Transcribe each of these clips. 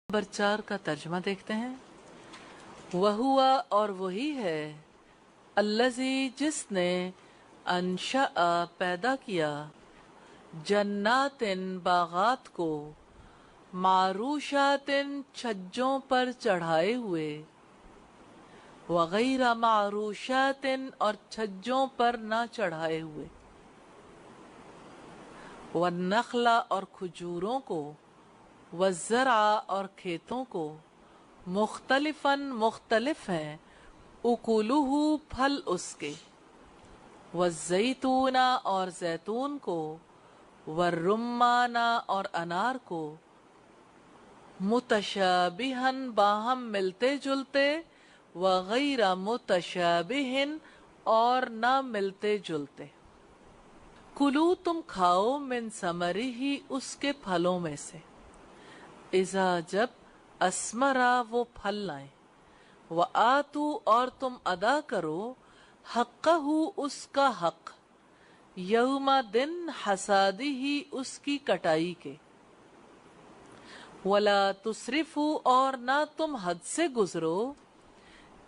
Number 4 का तर्जमा देखते हैं। वहुआ और वही है अल्लज़ी जिसने अंशा पैदा किया जन्नातिन बागात को मारूशातिन छज्जों पर चढ़ाए हुए वगैरा मारूशातिन और छज्जों पर ना चढ़ाए हुए वन्नखला और खजूरों को वज़रा और खेतों को मुख्तलिफन मुख्तलिफ हैं उकुलुहु फल उसके वज़ैतूना और जैतून को वर्रुम्माना और अनार को मुतशाबिहन बाहम मिलते जुलते वगैरा मुतशाबिहिन और ना मिलते जुलते। कुलू तुम खाओ मिन समरी ही उसके फलों में से इज़ा जब अस्मरा वो फल लाए व आतू और तुम अदा करो हक़्क़हू उसका हक यौमा दिन हसादी ही उसकी कटाई के वला तुसरिफू और ना तुम हद से गुजरो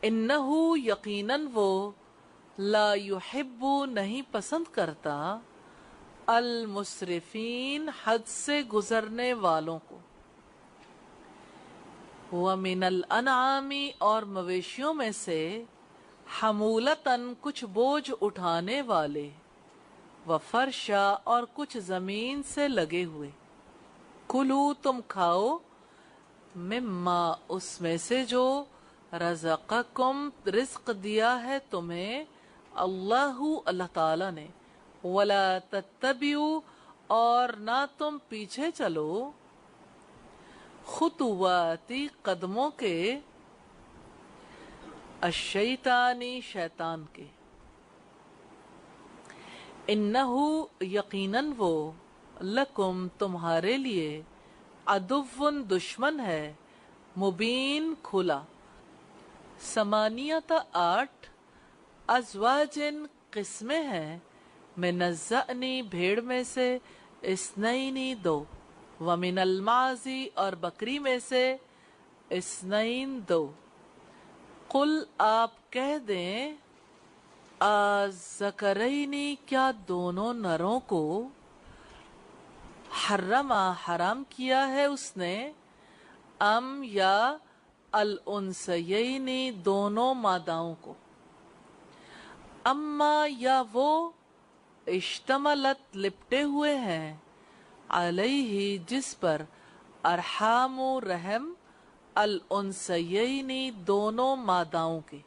इन्नहू यकीनन वो ला युहिब्बु नहीं पसंद करता अल मुसरिफीन हद से गुजरने वालों को। व मिनल अनआमी और मवेशियों में से हमूलतन कुछ बोझ उठाने वाले व फर्शा और कुछ जमीन से लगे हुए कुलू तुम खाओ मिम्मा उसमें से जो रज़क़कुम रिज़्क़ दिया है तुम्हें अल्लाहु अल्लाह ताला ने वला तत्तबिउ और ना तुम पीछे चलो खुतुवाती कदमों के अशैतानी शैतान के इन्नहु यकीनन वो लकुम तुम्हारे लिए अदुव्वुन दुश्मन है मुबीन खुला। समानियता 8 अज़वाजिन किस्में हैं मिनज़्ज़अनी भेड़ में से इस्नैनी 2 व मिनल माज़ी और बकरी में से इस्नैन 2। कुल आप कह दें अज़्ज़करैनी क्या दोनों नरों को हर्रमा हराम किया है उसने अम या अल उन्सयैनी दोनों मादाओं को अम्मा या वो इश्तमलत लिपटे हुए हैं अलैहि जिस पर अरहामु रहम अल उन्सयैनी दोनों मादाओं के।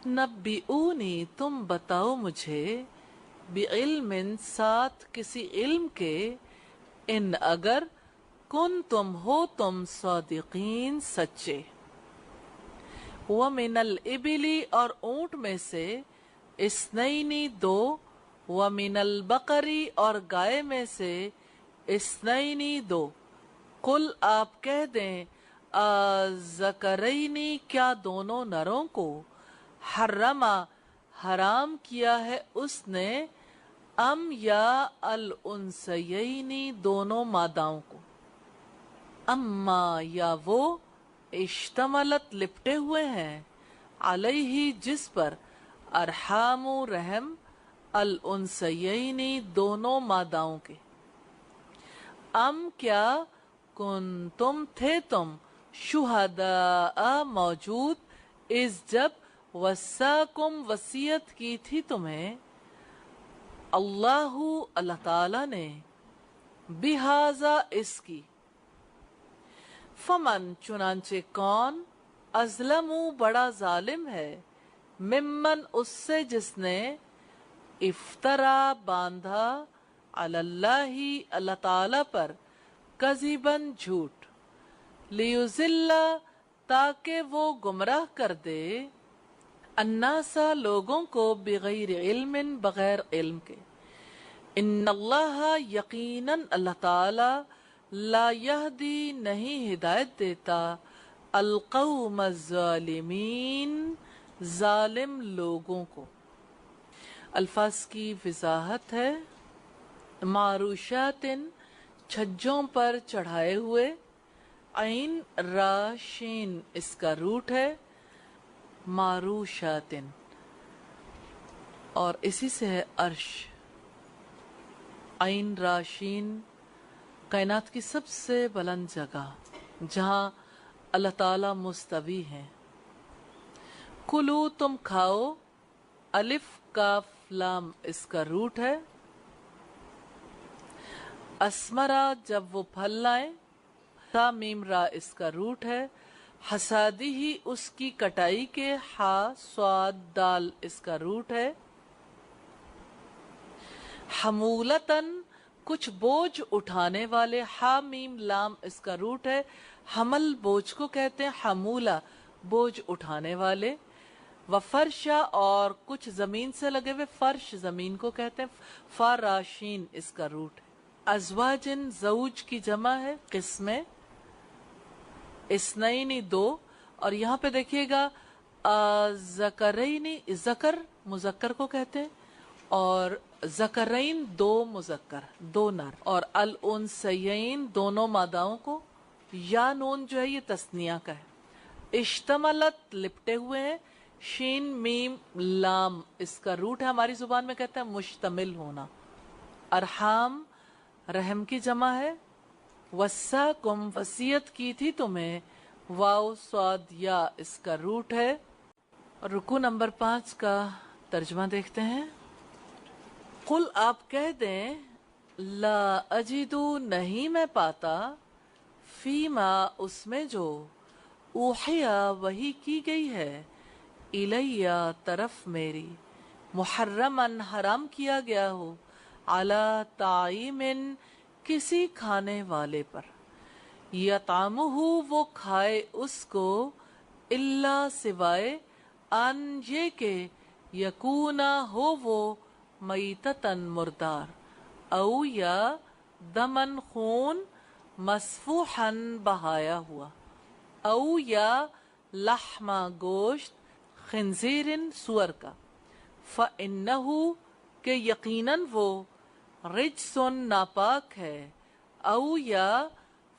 नब्बिऊनी तुम बताओ मुझे बिइल्मिन साथ किसी इल्म के इन अगर कुन तुम हो तुम सादिकीन सच्चे। व मिनल इबिली और ऊंट में से इस्नैनी 2 व मिनल बकरी और गाय में से इस्नैनी 2। कुल आप कह दें अज़्ज़करैनी क्या दोनों नरों को हर्रमा हराम किया है उसने अम या अल उन्सयैनी दोनों मादाओं को अम्मा या वो इश्तमलत लिपटे हुए हैं अलैहि जिस पर अरहामु रहम अल उन्सयैनी दोनों मादाओं के। अम क्या कुन तुम थे तुम शुहदा मौजूद इस जब वस्साकुम वसीयत की थी तुम्हें अल्लाहु अल्लाह ताला ने बिहाजा इसकी फमन चुनांचे कौन अज़लमु बड़ा जालिम है मिम्मन उससे जिसने इफ्तरा बांधा अलल्लाही अल्लाह ताला पर कज़िबन झूठ लियुज़िल्ला ताकि वो गुमराह कर दे अन्नासा लोगों को बिगैर इल्मिन बगैर इल्म के। इन्नल्लाह यकीनन अल्लाह ताला ला यहदी नहीं हिदायत देता अलकौम ज़ालिमीन जालिम लोगों को। अल्फाज की वजाहत है मारूशातिन छज्जों पर चढ़ाए हुए ऐन राशीन इसका रूट है, मारूशातिन, और इसी से है अर्श। ऐन राशीन कायनात की सबसे बुलंद जगह जहाँ अल्लाह ताला मुस्तवी हैं। कुलू तुम खाओ, अलिफ काफ लाम इसका रूट है। अस्मरा जब वो फल लाए, ता मीम रा इसका रूट है। हसादी ही उसकी कटाई के, हा स्वाद दाल इसका रूट है। हमूलतन कुछ बोझ उठाने वाले, हा मीम लाम इसका रूट है। हमल बोझ को कहते हैं, हमूला बोझ उठाने वाले। व फर्शा और कुछ जमीन से लगे हुए, फर्श जमीन को कहते हैं। फाराशीन इसका रूट है। अजवाजिन जऊज की जमा है, किस्में इसनैनी दो, और यहाँ पे देखिएगा ज़करैनी ज़कर मुज़क्कर को कहते हैं, और ज़करैन दो मुज़क्कर दो नर, और अल उनसयैन दोनों मादाओं को। या नून जो है ये तस्निया का है। इश्तमलत लिपटे हुए हैं, शीन मीम लाम इसका रूट है, हमारी जुबान में कहते हैं मुश्तमिल होना। अरहाम रहम की जमा है। वस्साकुम वसीयत की थी तुम्हें, वाव स्वाद या इसका रूट है। रुकू नंबर 5 का तर्जमा देखते हैं। कुल आप कह दें, ला अजिदू नहीं मैं पाता, फीमा उसमें जो, ऊहिया वही की गई है, इलैया तरफ मेरी, मुहर्रमन हराम किया गया हो, अला ताइमिन किसी खाने वाले पर, यतामुहु वो खाए उसको, इल्ला सिवाय, अन ये के, यकूना हो वो, मैततन मुर्दार, औ या दमन खून, मसफूहन बहाया हुआ, औ या लहमा गोश्त, खिंजीरिन सुअर का, फ़इन्नहु के यकीनन वो, रिजसुन नापाक है, औ या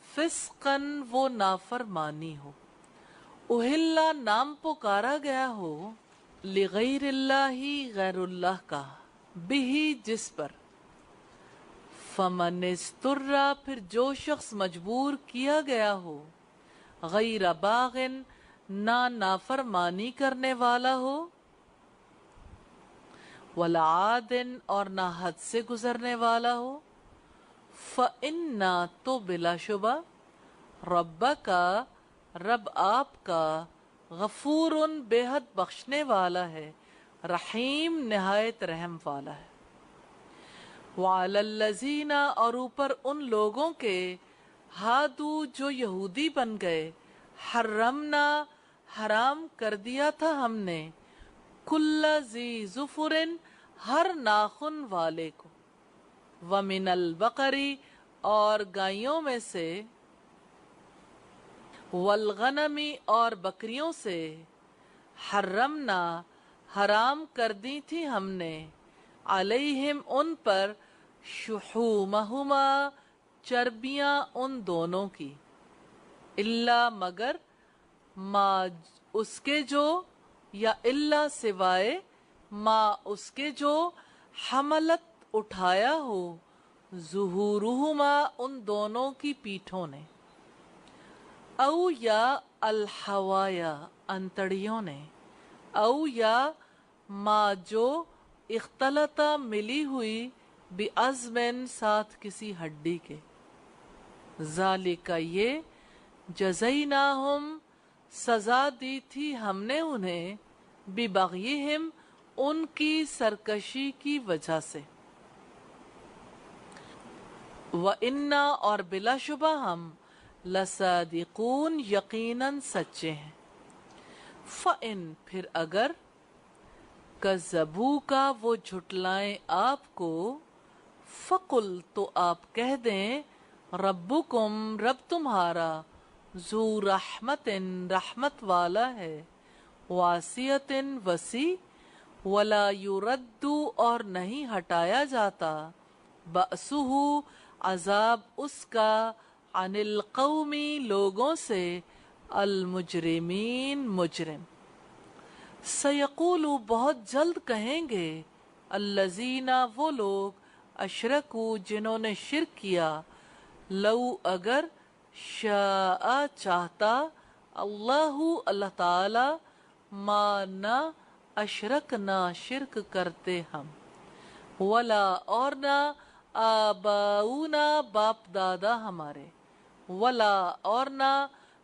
फिस्कन वो नाफरमानी हो, उहिल्ला नाम पुकारा गया हो, लिगैरिल्लाही गैरुल्लाह का, बिही जिस पर, फमनिस्तुर्रा फिर जो शख्स मजबूर किया गया हो, गैर बागिन ना नाफरमानी करने वाला हो, वला आदिन और ना हद से गुजरने वाला हो, फ़इन्ना तो बिलाशुबा, रब्बा का रब आपका, गफूरुन बेहद बख्शने वाला है, रहीम निहायत रहम वाला है। वालल्लज़ीना और ऊपर उन लोगों के, हादू जो यहूदी बन गए, हर्रमना हराम कर दिया था हमने, कुल्ला ज़ी ज़ुफुरिन हर नाखुन वाले को, वमिनल बकरी और गायों में से, वलगनमी और बकरियों से, हर्रमना हराम कर दी थी हमने, अलैहिम उन पर, शुहूमहुमा चर्बियाँ उन दोनों की, इल्ला मगर, मा उसके जो, या इल्ला सिवाय, मा उसके जो, हमलत उठाया हो, ज़ुहूरुहुमा उन दोनों की पीठों ने, औ या अलहवाया अंतड़ियों ने, औ या मा जो, इख्तलता मिली हुई, बिअज़्मिन साथ किसी हड्डी के, ज़ालिका ये, जज़ैनाहुम सजा दी थी हमने उन्हें, बिबग़यहिम उनकी सरकशी की वजह से, व इन्ना और बिलाशुबा हम, लसादिकून यकीनन सच्चे हैं। फ़इन फिर अगर, कज़्ज़बू का वो झुटलाएं आपको, फ़कुल तो आप कह दें, रब्बुकुम रब तुम्हारा, ज़ू रहमतिन रहमत वाला है, वासियतिन वसी, वला युरद्दू और नहीं हटाया जाता, बअसुहु अजाब उसका, अनिल कौमी लोगों से अलमुजरिमीन मुजरिम। सयक़ूलु बहुत जल्द कहेंगे, अल्लज़ीना वो लोग, अशरकू जिन्होंने शिर्क किया, लऊ अगर, शाआ चाहता, अल्लाहु अल्लाह ताला, मा ना, अशरक ना शिर्क करते हम, वला और ना, आबाऊना बाप दादा हमारे, वला और ना,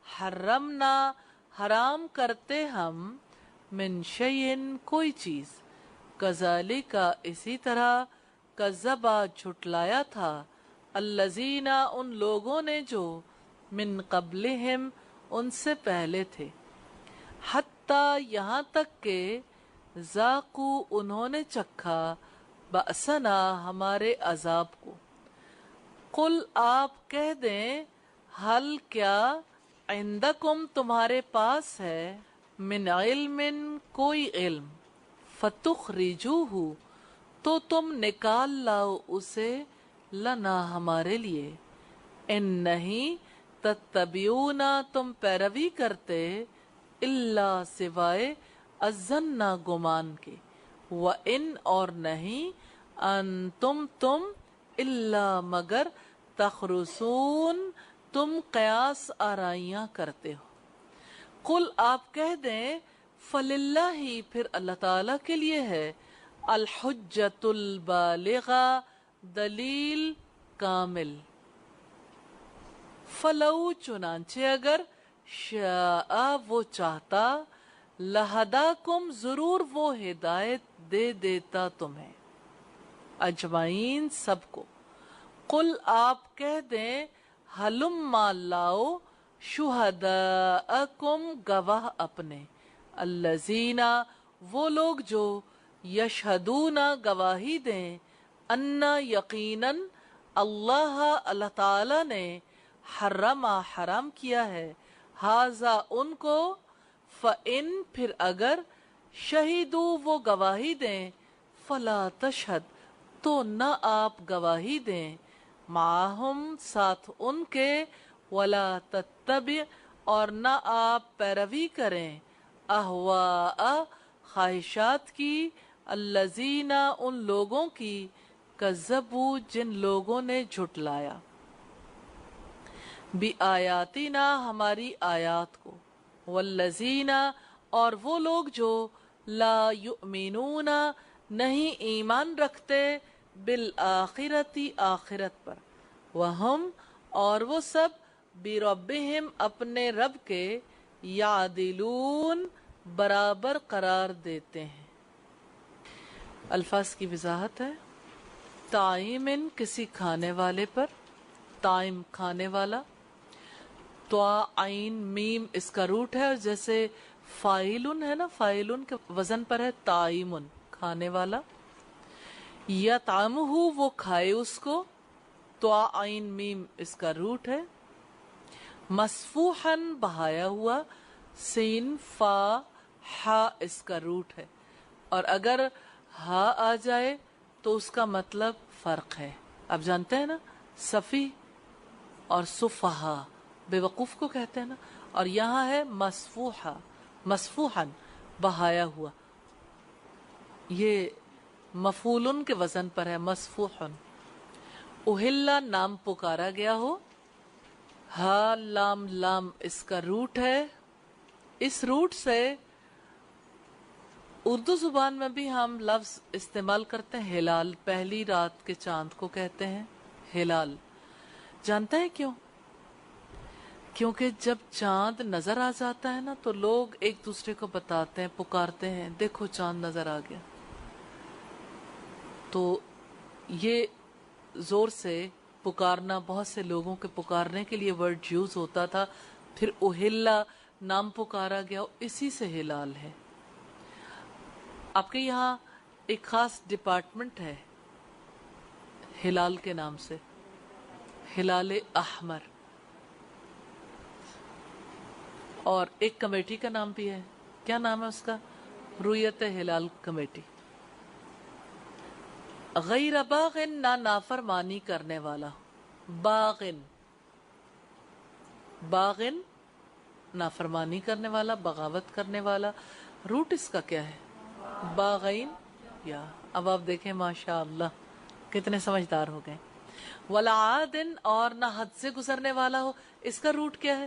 हर्रमना हराम करते हम, मिन शयइन कोई चीज, कज़ालिका इसी तरह, कज़्ज़बा झुटलाया था, अल्लज़ीना उन लोगों ने जो, मिन क़ब्लिहिम उनसे पहले थे, हत्ता यहाँ तक के, ज़ाक़ू उन्होंने चखा, बअसना हमारे अजाब को। कुल आप कह दें, हल क्या, इंदकुम तुम्हारे पास है, मिन इल्मिन कोई इल्म, फतुखरिजूहु तो तुम निकाल लाओ उसे, लना हमारे लिए, इन नहीं, तत्तबिऊना तुम पैरवी करते, इल्ला सिवाय, अज़न्ना गुमान के, व इन और नहीं, अंतुम तुम, इल्ला मगर, तखरुसून तुम कयास आराइयां करते हो। कुल आप कह दें, फलिल्लाही फिर अल्लाह ताला के लिए है, अल हुज्जतुल बालिगा दलील कामिल, फलऊ चुनांचे अगर, शाआ वो चाहता, लहदाकुम जरूर वो हिदायत दे देता तुम्हें, अजमाइन सबको। कुल आप कह दें, हलुम्मा लाओ, शुहदाअकुम गवाह अपने, अल्लज़ीना वो लोग जो, यशहदूना गवाही दें, अन्ना यकीनन, अल्लाह अल्लाह ताला ने, हर्रमा हराम किया है, हाजा उनको, फ़इन फिर अगर, शहीदू वो गवाही दें, फला तशहद तो न आप गवाही दें, माहुम साथ उनके, वला तत्तबि और न आप पैरवी करें, अहवा ख्वाहिशात की, अल्लज़ीना उन लोगों की, कज़्ज़बू जिन लोगों ने झुटलाया, बि आयातिना हमारी आयात को, वल्लज़ीना और वो लोग जो, ला युमिनूना नहीं ईमान रखते, बिल आखिरती आखिरत पर, वहम और वो सब, बिरब्बिहिम अपने रब के, यादिलून बराबर करार देते हैं। अल्फाज की वजाहत है, ताइमिन किसी खाने वाले पर, ताइम खाने वाला, त्वा आइन मीम इसका रूट है, और जैसे फाइलुन है ना, फाइलुन के वजन पर है ताइमुन खाने वाला, या तामुहु वो खाए उसको, त्वा आइन मीम इसका रूट है, मसफूहन बहाया हुआ, सीन फा हा इसका रूट है, और अगर हा आ जाए तो उसका मतलब फर्क है। आप जानते हैं ना, सफ़ी और सुफहा बेवकूफ़ को कहते हैं ना, और यहाँ है मसफूहा, मसफूहन बहाया हुआ, ये मफूलुन के वजन पर है, मसफूहन। उहिल्ला नाम पुकारा गया हो, हा लाम लाम इसका रूट है, इस रूट से उर्दू जुबान में भी हम लफ्ज इस्तेमाल करते हैं, हिलाल, पहली रात के चांद को कहते हैं हिलाल। जानते हैं क्यों? क्योंकि जब चांद नजर आ जाता है ना, तो लोग एक दूसरे को बताते हैं, पुकारते हैं, देखो चांद नजर आ गया। तो ये जोर से पुकारना, बहुत से लोगों के पुकारने के लिए वर्ड यूज होता था। फिर उहिल्ला नाम पुकारा गया, इसी से हिलाल है। आपके यहाँ एक खास डिपार्टमेंट है हिलाल के नाम से, हिलाल अहमर, और एक कमेटी का नाम भी है। क्या नाम है उसका? रुयत हिलाल कमेटी। गैर बागिन, ना नाफरमानी करने वाला, बागिन باغن نافرمانی کرنے والا، بغاوت کرنے والا. روٹ اس کا کیا ہے؟ باغین. یا اب آپ دیکھیں ماشاء اللہ کتنے سمجھدار ہو گئے. ولا عادن اور نہ حد سے گزرنے والا ہو، اس کا روٹ کیا ہے؟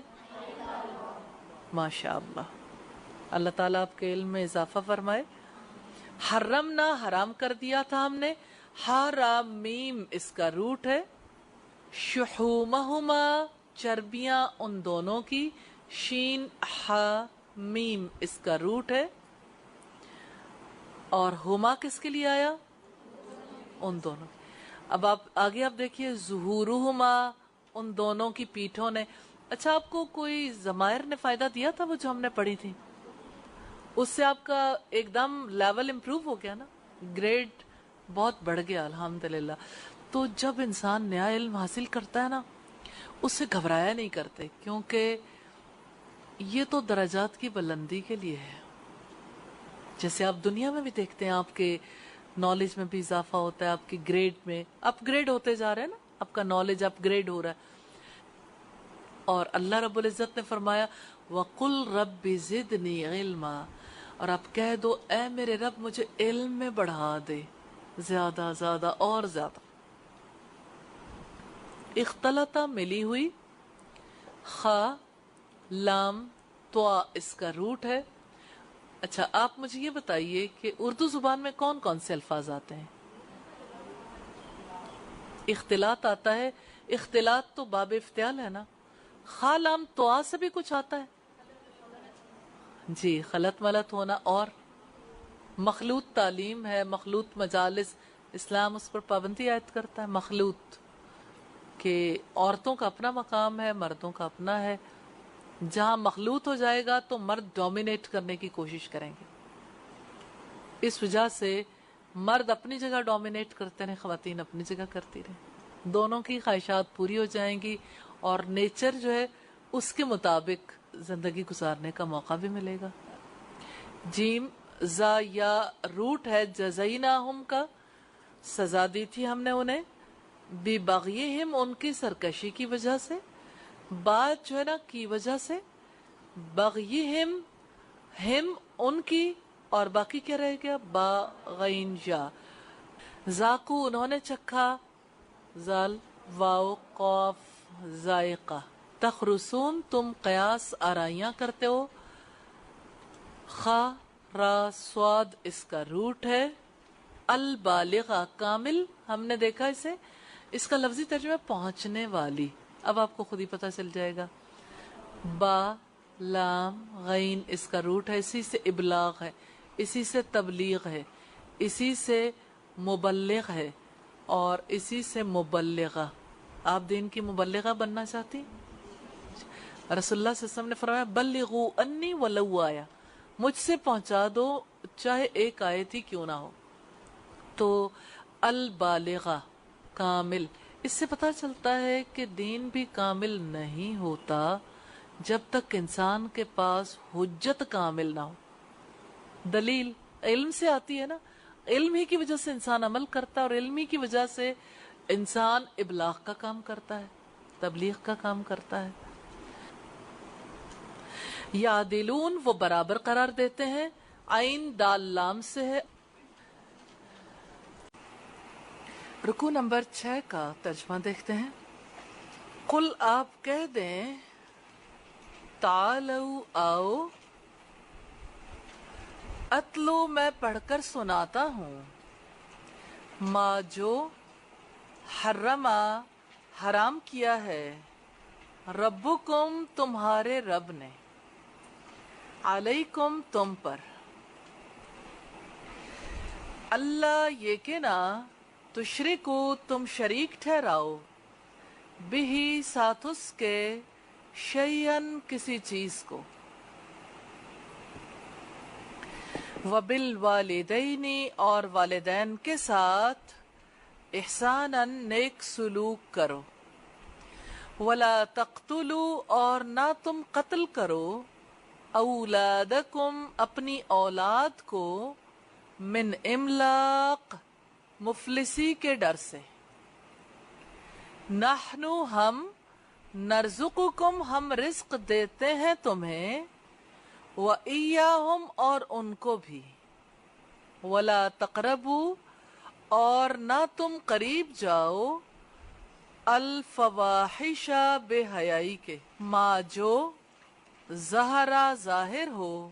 ماشاء اللہ. اللہ تعالیٰ آپ کے علم میں اضافہ فرمائے. حرمنا حرام کر دیا تھا ہم نے. حرامیم اس کا روٹ ہے. شحومہما چربیاں ان دونوں کی. شین حمیم اس کا روٹ ہے. اور ہما کس کے لیے آیا؟ ان دونوں. اب آپ آگے آپ دیکھیے ظہورہما ان دونوں کی پیٹھوں نے. اچھا آپ کو کوئی ضمائر نے فائدہ دیا تھا وہ جو ہم نے پڑھی تھی؟ اس سے آپ کا ایک دم لیول امپروو ہو گیا نا، گریڈ بہت بڑھ گیا الحمدللہ. تو جب انسان نیا علم حاصل کرتا ہے نا اس سے گھبرایا نہیں کرتے، کیونکہ یہ تو درجات کی بلندی کے لیے ہے. جیسے آپ دنیا میں بھی دیکھتے ہیں آپ کے نالج میں بھی اضافہ ہوتا ہے، آپ کی گریڈ میں اپ گریڈ ہوتے جا رہے ہیں نا، آپ کا نالج اپ گریڈ ہو رہا ہے. اور اللہ رب العزت نے فرمایا وَقُلْ رَبِّ زِدْنِي عِلْمًا، اور آپ کہہ دو اے میرے رب مجھے علم میں بڑھا دے، زیادہ زیادہ اور زیادہ. اختلطہ ملی ہوئی، خا لام طوا اس کا روٹ ہے. اچھا آپ مجھے یہ بتائیے کہ اردو زبان میں کون کون سے الفاظ آتے ہیں؟ اختلاط آتا ہے. اختلاط تو باب افتعال ہے نا. خا لام طوا سے بھی کچھ آتا ہے؟ جی خلط ملط ہونا. اور مخلوط تعلیم ہے، مخلوط مجالس، اسلام اس پر پابندی عائد کرتا ہے. مخلوط کہ عورتوں کا اپنا مقام ہے، مردوں کا اپنا ہے. جہاں مخلوط ہو جائے گا تو مرد ڈومینیٹ کرنے کی کوشش کریں گے. اس وجہ سے مرد اپنی جگہ ڈومینیٹ کرتے رہیں، خواتین اپنی جگہ کرتی رہیں. دونوں کی خواہشات پوری ہو جائیں گی اور نیچر جو ہے اس کے مطابق زندگی گزارنے کا موقع بھی ملے گا. جیم زا یا روٹ ہے جزیناہم کا، سزا دی تھی ہم نے انہیں. ببغیہم ان کی سرکشی کی وجہ سے. بات جو ہے نا کی وجہ سے. بغیہم ہم ان کی، اور باقی کیا رہ گیا؟ باغین یا. ذاقو انہوں نے چکھا، زال واو قاف ذائقہ. تخرسون تم قیاس آرائیاں کرتے ہو. خا را سواد اس کا روٹ ہے. البالغہ کامل ہم نے دیکھا اسے، اس کا لفظی ترجمہ پہنچنے والی. اب آپ کو خود ہی پتہ چل جائے گا. با لام غین اس کا روٹ ہے. اسی سے ابلاغ ہے، اسی سے تبلیغ ہے، اسی سے مبلغ ہے، اور اسی سے مبلغہ. آپ دین کی مبلغہ بننا چاہتی؟ رسول اللہ صلی اللہ علیہ وسلم نے فرمایا بلغوا انی ولو آیا، مجھ سے پہنچا دو چاہے ایک آیت ہی کیوں نہ ہو. تو البالغہ کامل. اس سے پتہ چلتا ہے کہ دین بھی کامل نہیں ہوتا جب تک انسان کے پاس حجت کامل نہ ہو. دلیل علم سے آتی ہے نا، علم ہی کی وجہ سے انسان عمل کرتا ہے، اور علم ہی کی وجہ سے انسان ابلاغ کا کام کرتا ہے، تبلیغ کا کام کرتا ہے. یعدلون وہ برابر قرار دیتے ہیں. عین دال لام سے ہے. رکوع نمبر 6 کا ترجمہ دیکھتے ہیں. قل آپ کہہ دیں تعالو آؤ، اتلو میں پڑھ کر سناتا ہوں، ما جو حرما حرام کیا ہے، ربکم تمہارے رب نے، علیکم تم پر، اللہ یہ کہ نا تشرکو تم شریک ٹھہراؤ، بہی ساتھ اس کے، شیئن کسی چیز کو، وبالوالدین اور والدین کے ساتھ، احساناً نیک سلوک کرو، ولا تقتلوا اور نہ تم قتل کرو، اولادکم اپنی اولاد کو، من املاق مفلسی کے ڈر سے، نحنو ہم، नरजुकुकुम हम रिस्क देते हैं तुम्हें, व इय्याहुम और उनको भी, वला तक़रबू और ना तुम करीब जाओ, अल फवाहिशा बेहयाई के, माँ जो ज़हरा जाहिर हो,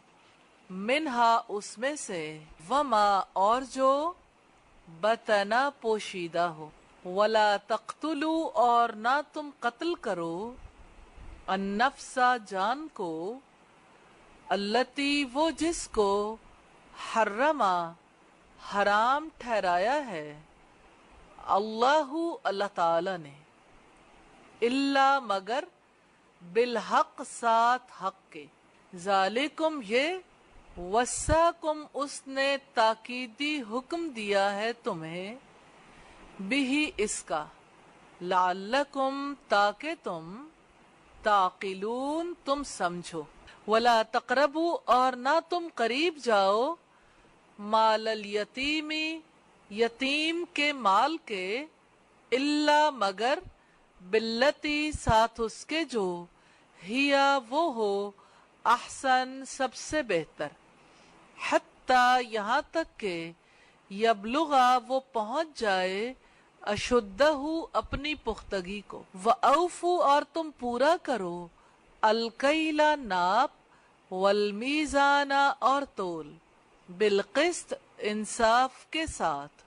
मिनहा उसमें से, वमा और जो बतना पोशीदा हो, वला तख्तुलू और ना तुम कत्ल करो, अन्नफ्सा जान को, अल्लती वो जिसको, हर्रमा हराम ठहराया है, अल्लाहु अल्लाह ताला ने, इल्ला मगर, बिलहक साथ हक के, जालिकुम ये, वस्साकुम उसने ताकीदी हुक्म दिया है तुम्हें, बिही इसका, लअल्लकुम ताके तुम, ताकिलून तुम समझो, वला तक़रबू और ना तुम करीब जाओ, मालल यतीमी यतीम के माल के, इल्ला मगर, बिल्लती साथ उसके जो, हिया वो हो, अहसन सबसे बेहतर, हत्ता यहाँ तक के, यबलुगा वो पहुंच जाए, अशुद्धहु अपनी पुख्तगी को, व औफू और तुम पूरा करो, अलकैला नाप, वल मीज़ाना और तोल, बिलकिस्त इंसाफ के साथ,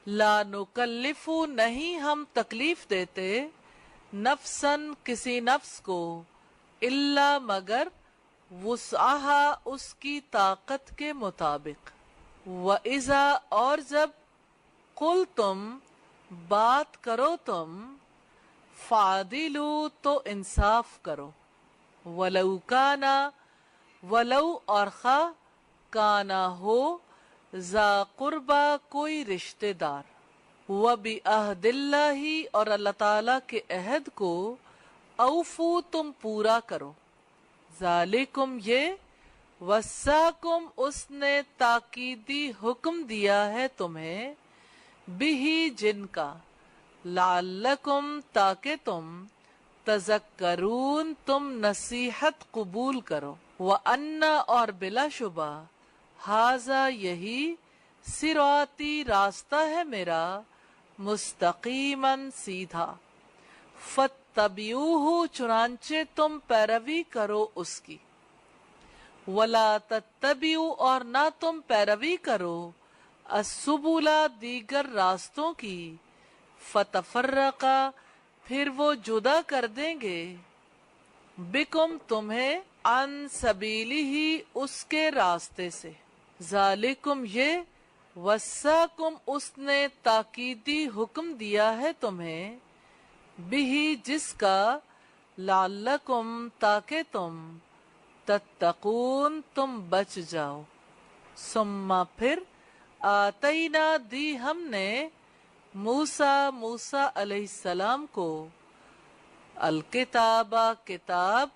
ला नुकल्लिफू नहीं हम तकलीफ देते, नफ्सन किसी नफ्स को, इल्ला मगर, वुसअहा उसकी ताकत के मुताबिक, व इज़ा और जब, कुल तुम बात करो तुम, फादिलू तो इंसाफ करो, वलौ काना वलौ और खा काना हो, जा कुर्बा कोई रिश्तेदार, व बि अहदिल्लाही और अल्लाह ताला के अहद को, औफू तुम पूरा करो, जालिकुम ये, वस्साकुम उसने ताकीदी हुक्म दिया है तुम्हें, बिही जिनका, लअल्लकुम ताके तुम, तज़क्करून तुम नसीहत कबूल करो, व अन्ना और बिलाशुबा, हाजा यही, सिराती रास्ता है मेरा, मुस्तकीमन सीधा, फत्तबिऊहु चुनांचे तुम पैरवी करो उसकी, वला तत्तबिऊ और ना तुम पैरवी करो, अस्सुबुला दीगर रास्तों की, फतफर्रका फिर वो जुदा कर देंगे, बिकुम तुम्हें, अन सबीली ही उसके रास्ते से, जालिकुम ये, वस्साकुम उसने ताकीदी हुक्म दिया है तुम्हें, बिही जिसका, लअल्लकुम ताके तुम, तत्तकून तुम बच जाओ, सुम्मा फिर, आतईना दी हमने, मूसा अलैहिस्सलाम को, अलकिताबा किताब,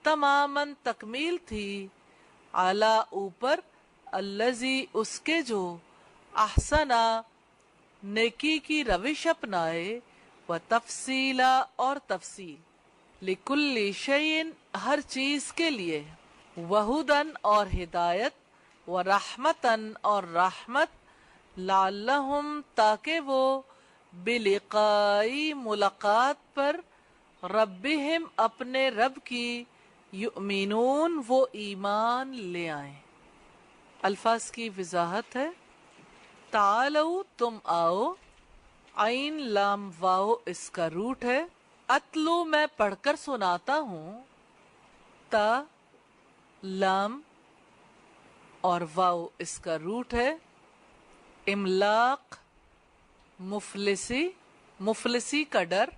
तमामन तकमील थी, आला ऊपर, अल्लजी उसके जो, अहसना नेकी की रविश अपनाए, व तफसीला और तफसील, लिकुल्ली शैइन हर चीज के लिए, वहुदन और हिदायत, व रहमतन और रहमत, लअल्लहुम ताके वो, बिलिकाई मुलाकात पर, रब्बिहिम अपने रब की, युमिनून वो ईमान ले आए। अल्फाज की वजाहत है, तालौ तुम आओ, आइन लाम वाओ इसका रूट है, अतलू मैं पढ़कर सुनाता हूँ, ता लाम और वाओ इसका रूट है, इमलाक मुफलिसी मुफलिसी का डर,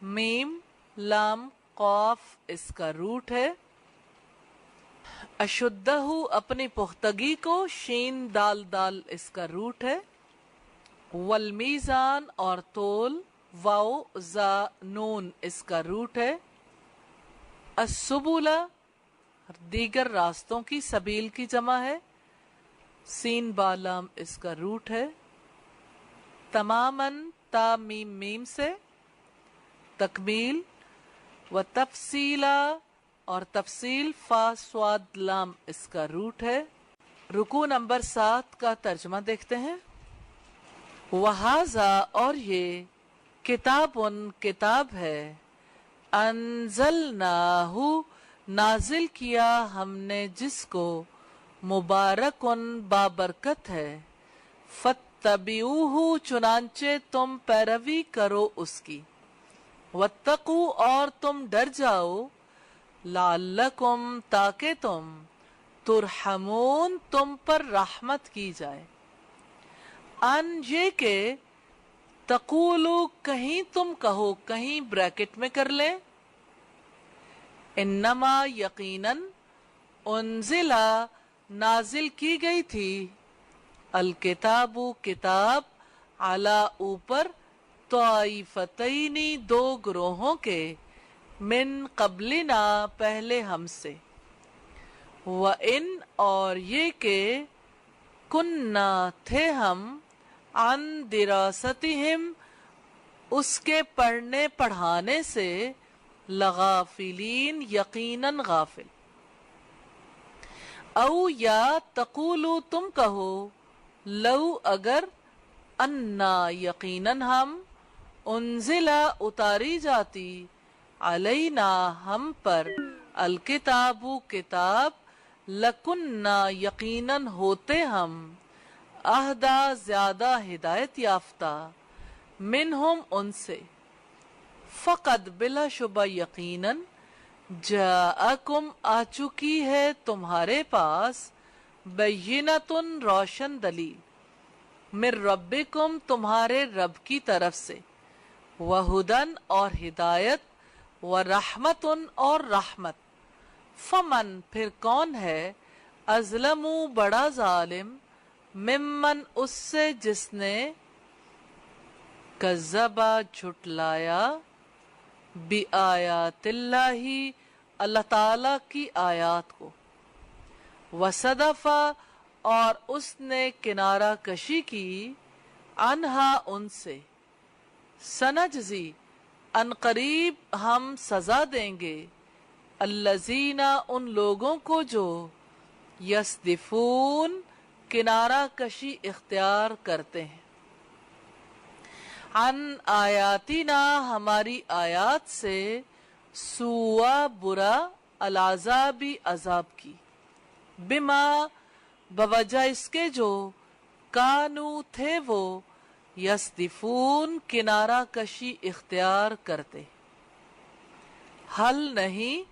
मीम लाम कौफ इसका रूट है, अशुद्धहु अपनी पुख्तगी को, शीन दाल दाल इसका रूट है, वल मीज़ान और तोल, वाओ जा नून इसका रूट है, अस्सुबुला दीगर रास्तों की, सबील की जमा है, सीन बालाम इसका रूट है, तमामन ता मीम मीम से, तकमील و تفصیلا اور تفصیل فا سواد لام اس کا روٹ ہے. رکوع نمبر 7 کا ترجمہ دیکھتے ہیں. وہذا اور یہ کتاب ہے انزلناہ نازل کیا ہم نے جس کو مبارکن بابرکت ہے فاتبعوہ چنانچہ تم پیروی کرو اس کی واتقوا اور تم ڈر جاؤ لعلکم تاکہ تم ترحمون تم پر رحمت کی جائے. ان یہ کہ تقولو کہیں تم کہو کہیں بریکٹ میں کر لیں انما یقیناً انزلہ نازل کی گئی تھی الکتاب کتاب علی اوپر طائفتینی 2 گروہوں کے من قبلنا پہلے ہم سے وَإِنْ اور یہ کہ کننا تھے ہم عن دراستہم اس کے پڑھنے پڑھانے سے لغافلین یقیناً غافل. او یا تقولو تم کہو لو اگر انا یقیناً ہم انزلہ اتاری جاتی علینا ہم پر الکتاب کتاب لکننا یقیناً ہوتے ہم اہدا زیادہ ہدایت یافتہ منہم ان سے. فقد بلا شبہ یقیناً جاءکم آ چکی ہے تمہارے پاس بینۃ روشن دلیل من ربکم تمہارے رب کی طرف سے وہدن اور ہدایت ورحمت اور رحمت. فمن پھر کون ہے ازلم بڑا ظالم ممن اس سے جس نے کذبا جھٹلایا بآیات اللہ اللہ تعالی کی آیات کو وصدفا اور اس نے کنارہ کشی کی انہا ان سے. سنجزی ان قریب ہم سزا دیں گے الذین ان لوگوں کو جو یصدفون کنارہ کشی اختیار کرتے ہیں عن آیاتنا ہماری آیات سے سوا برا العذابی عذاب کی بما بوجہ اس کے جو کانو تھے وہ یصدفون کنارہ کشی اختیار کرتے. حل نہیں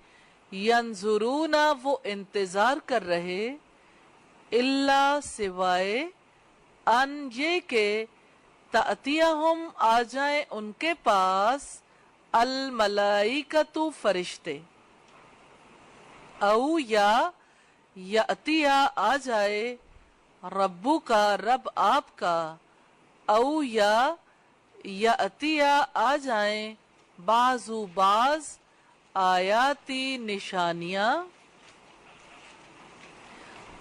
ینظرون وہ انتظار کر رہے الا سوائے ان یہ کہ تأتیہم آ جائیں ان کے پاس الملائکۃ فرشتے او یا یأتیا آ جائے ربو کا رب آپ کا او یا یأتیا آ جائیں بعض آیاتی نشانیاں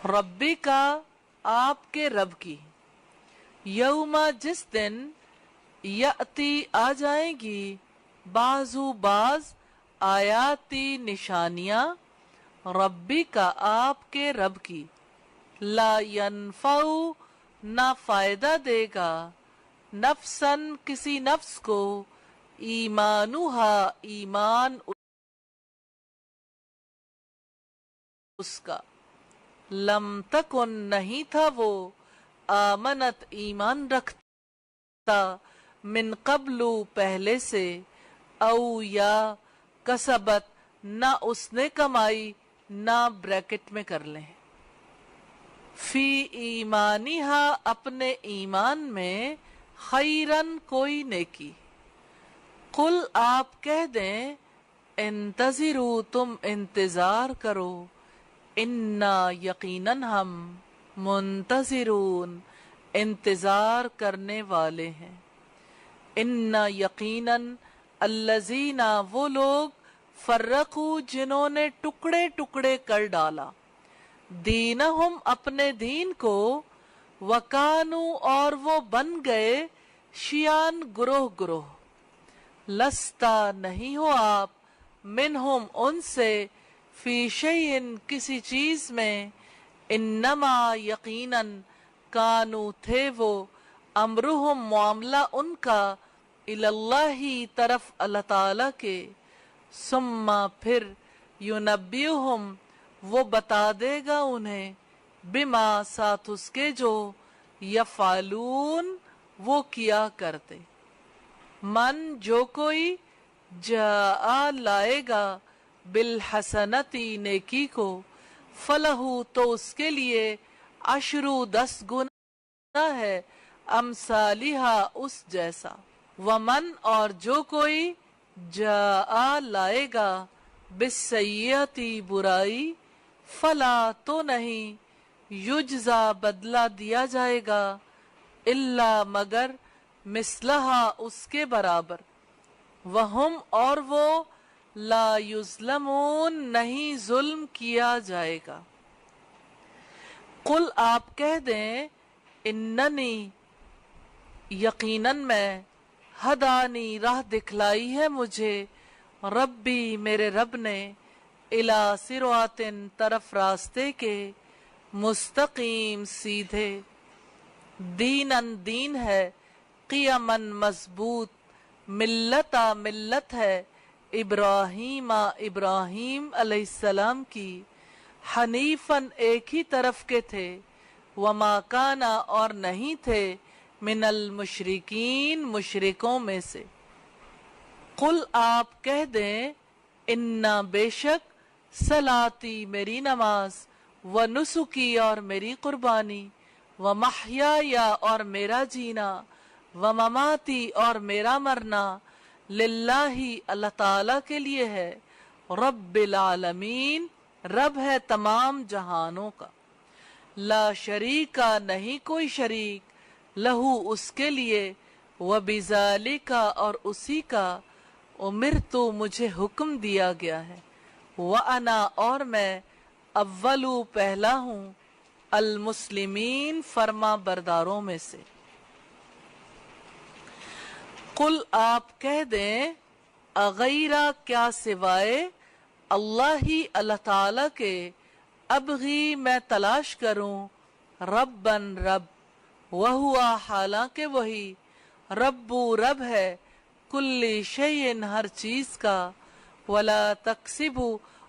ربی کا آپ کے رب کی یوم جس دن یأتی آ جائیں گی بعض آیاتی نشانیاں ربی کا آپ کے رب کی لا ینفع نہ فائدہ دے گا نفسن کسی نفس کو ایمانوہا ایمان اس کا لم تکن نہیں تھا وہ آمنت ایمان رکھتا من قبل پہلے سے او یا کسبت نہ اس نے کمائی نہ بریکٹ میں کر لیں فی ایمانیہا اپنے ایمان میں خیرن کوئی نیکی. قل آپ کہہ دیں انتظروا تم انتظار کرو انا یقیناً ہم منتظرون انتظار کرنے والے ہیں. انا یقیناً الذین وہ لوگ فرقو جنہوں نے ٹکڑے ٹکڑے کر ڈالا دینہم اپنے دین کو وکانو اور وہ بن گئے شیعان گروہ گروہ لستا نہیں ہو آپ منہم ان سے فی شیئن کسی چیز میں انما یقیناً کانو تھے وہ امرہم معاملہ ان کا اللہ طرف اللہ تعالی کے ثم پھر ینبئہم وہ بتا دے گا انہیں بما ساتھ اس کے جو یفعلون وہ کیا کرتے من جو کوئی جاء لائے گا بالحسنتی نیکی کو فلہو تو اس کے لیے عشرو 10 گنا ہے امثالہا اس جیسا ومن اور جو کوئی جاء لائے گا بالسیئتی برائی فلا تو نہیں یجزا بدلہ دیا جائے گا الا مگر مثلہا اس کے برابر وہم اور وہ لا یظلمون نہیں ظلم کیا جائے گا قل آپ کہہ دیں اننی یقیناً میں ہدانی راہ دکھلائی ہے مجھے ربی میرے رب نے الی صراط طرف راستے کے مستقیم سیدھے دیناً دین ہے قیماً مضبوط ملتا ملت ہے ابراہیم ابراہیم علیہ السلام کی حنیفاً ایک ہی طرف کے تھے وما کانا اور نہیں تھے من المشرکین مشرکوں میں سے قل آپ کہہ دیں انا بے شک صلاتی میری نماز و نسکی اور میری قربانی و محیایا اور میرا جینا و مماتی اور میرا مرنا للہ اللہ تعالی کے لیے ہے رب العالمین رب ہے تمام جہانوں کا لا شریکا نہیں کوئی شریک لہو اس کے لیے و بذالکا اور اسی کا امرتو مجھے حکم دیا گیا ہے وانا اور میں اولو پہلا ہوں المسلمین فرما برداروں میں سے قل آپ کہہ دیں اغیرہ کیا سوائے اللہ ہی اللہ تعالی کے ابغی میں تلاش کروں ربن رب وہوا حالانکہ وہی ربو رب ہے کل شیء ہر چیز کا ولا تکسب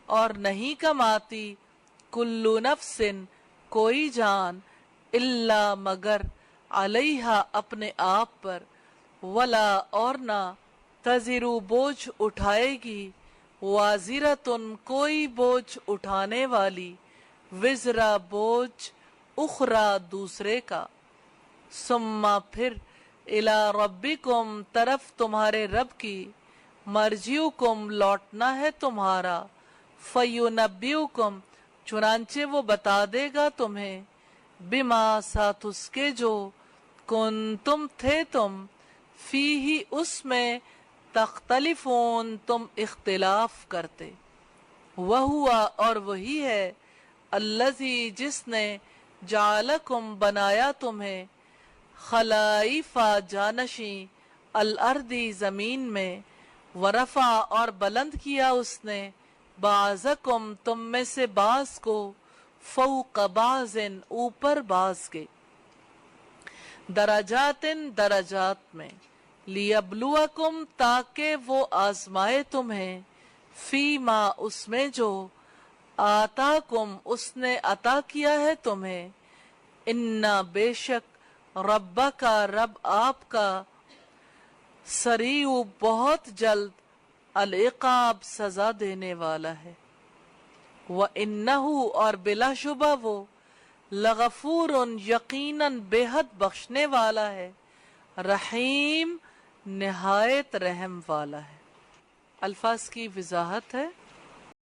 اور نہیں کماتی کل نفس کوئی جان الا مگر علیہا اپنے آپ پر ولا اور نہ تزرو بوجھ اٹھائے گی وازرتن کوئی بوجھ اٹھانے والی وزرا بوجھ اخرى دوسرے کا ثم پھر الی ربکم طرف تمہارے رب کی مرجعکم لوٹنا ہے تمہارا فینبئکم چنانچہ وہ بتا دے گا تمہیں بما ساتھ اس کے جو کنتم تھے تم فیہ اس میں تختلفون تم اختلاف کرتے وہوا اور وہی ہے الذی جس نے جعلکم بنایا تمہیں خلائفہ جانشیں الارضی زمین میں ورفع اور بلند کیا اس نے بعضکم تم میں سے بعض کو فوق بعض اوپر بعض کے درجات درجات میں لیبلوکم تاکہ وہ آزمائے تمہیں فیما اس میں جو آتاکم اس نے عطا کیا ہے تمہیں انا بے شک رب کا رب آپ کا سریع بہت جلد العقاب سزا دینے والا ہے وَإِنَّهُ اور بلا شبہ وہ لغفور یقیناً بے حد بخشنے والا ہے رحیم نہایت رحم والا ہے۔ الفاظ کی وضاحت ہے